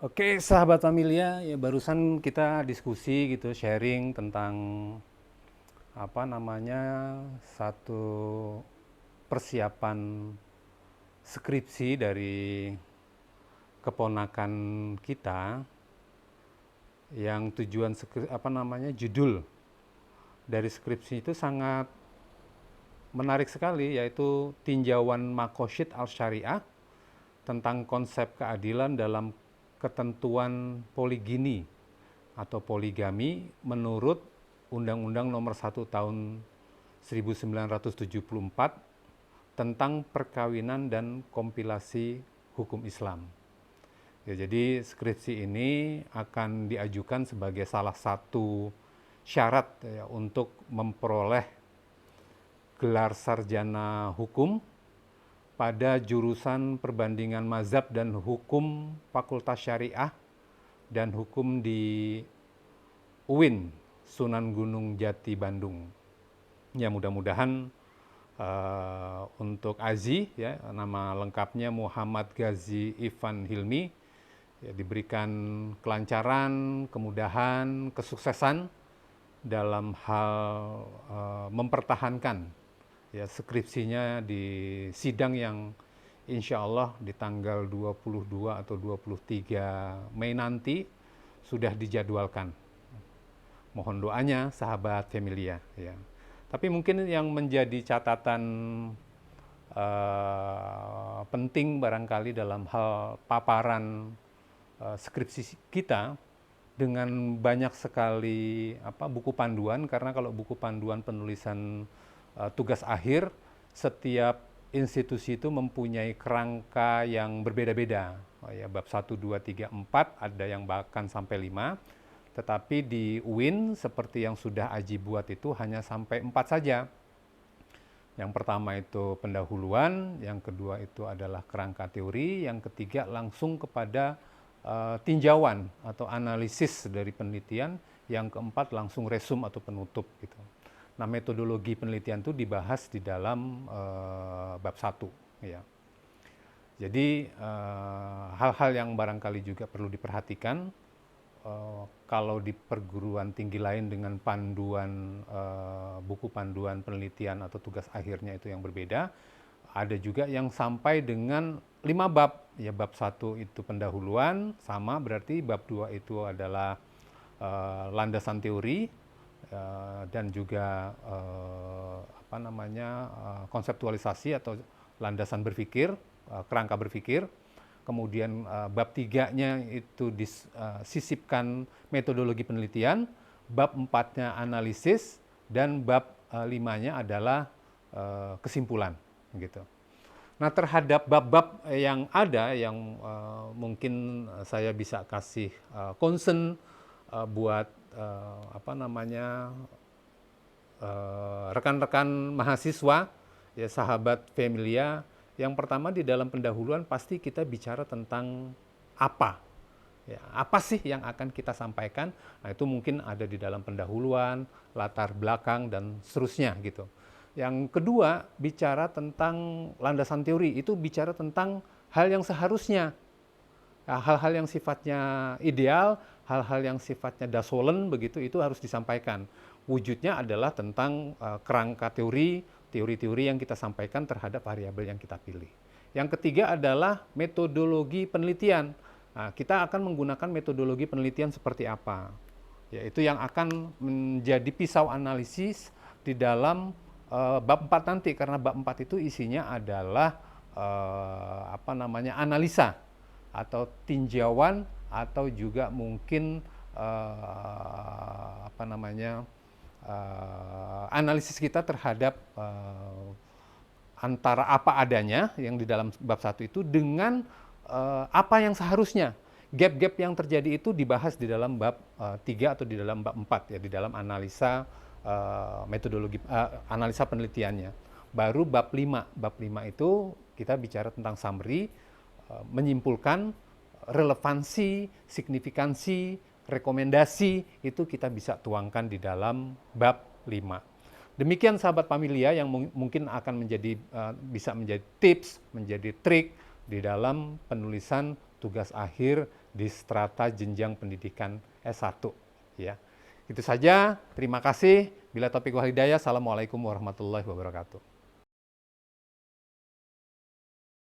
Oke, sahabat familia, ya barusan kita diskusi gitu, sharing tentang apa namanya satu persiapan skripsi dari keponakan kita yang judul dari skripsi itu sangat menarik sekali, yaitu tinjauan Makosyid Al-Syariah tentang konsep keadilan dalam ketentuan poligini atau poligami menurut Undang-Undang Nomor 1 Tahun 1974 tentang perkawinan dan kompilasi hukum Islam. Ya, jadi skripsi ini akan diajukan sebagai salah satu syarat ya, untuk memperoleh gelar sarjana hukum pada jurusan perbandingan mazhab dan hukum Fakultas Syariah dan hukum di UIN Sunan Gunung Jati Bandung. Ya, mudah-mudahan untuk Azi ya, nama lengkapnya Muhammad Ghazi Ivan Hilmi, ya, diberikan kelancaran, kemudahan, kesuksesan dalam hal mempertahankan ya skripsinya di sidang yang insya Allah di tanggal 22 atau 23 Mei nanti sudah dijadwalkan. Mohon doanya sahabat Familia ya. Tapi mungkin yang menjadi catatan penting barangkali dalam hal paparan skripsi kita dengan banyak sekali buku panduan, karena kalau buku panduan penulisan tugas akhir, setiap institusi itu mempunyai kerangka yang berbeda-beda. Oh ya, bab 1, 2, 3, 4, ada yang bahkan sampai 5. Tetapi di UIN seperti yang sudah Aji buat itu hanya sampai 4 saja. Yang pertama itu pendahuluan, yang kedua itu adalah kerangka teori, yang ketiga langsung kepada tinjauan atau analisis dari penelitian, yang keempat langsung resum atau penutup gitu. Nah, metodologi penelitian itu dibahas di dalam bab 1 ya. Jadi hal-hal yang barangkali juga perlu diperhatikan kalau di perguruan tinggi lain dengan panduan buku panduan penelitian atau tugas akhirnya itu yang berbeda, ada juga yang sampai dengan 5 bab. Ya, bab 1 itu pendahuluan, sama berarti bab 2 itu adalah landasan teori dan juga konseptualisasi atau landasan berpikir, kerangka berpikir. Kemudian bab 3-nya itu disisipkan metodologi penelitian, bab 4-nya analisis, dan bab 5-nya adalah kesimpulan gitu. Nah, terhadap bab-bab yang ada yang mungkin saya bisa kasih concern buat rekan-rekan mahasiswa, ya sahabat Familia. Yang pertama, di dalam pendahuluan pasti kita bicara tentang apa. Ya, apa sih yang akan kita sampaikan? Nah, itu mungkin ada di dalam pendahuluan, latar belakang, dan seterusnya gitu. Yang kedua, bicara tentang landasan teori, itu bicara tentang hal yang seharusnya. Hal-hal yang sifatnya ideal, hal-hal yang sifatnya dasolen begitu, itu harus disampaikan. Wujudnya adalah tentang kerangka teori-teori yang kita sampaikan terhadap variabel yang kita pilih. Yang ketiga adalah metodologi penelitian. Nah, kita akan menggunakan metodologi penelitian seperti apa? Yaitu yang akan menjadi pisau analisis di dalam bab 4 nanti, karena bab 4 itu isinya adalah analisa atau tinjauan atau juga mungkin analisis kita terhadap antara apa adanya yang di dalam bab 1 itu dengan apa yang seharusnya. Gap-gap yang terjadi itu dibahas di dalam bab 3 atau di dalam bab 4 ya, di dalam analisa metodologi analisa penelitiannya. Baru bab 5. Bab 5 itu kita bicara tentang summary, menyimpulkan relevansi, signifikansi, rekomendasi, itu kita bisa tuangkan di dalam bab 5. Demikian sahabat Familia yang mungkin akan bisa menjadi tips, menjadi trik di dalam penulisan tugas akhir di strata jenjang pendidikan S1 ya. Itu saja, terima kasih. Bila taufiq wal hidayah, assalamualaikum warahmatullahi wabarakatuh.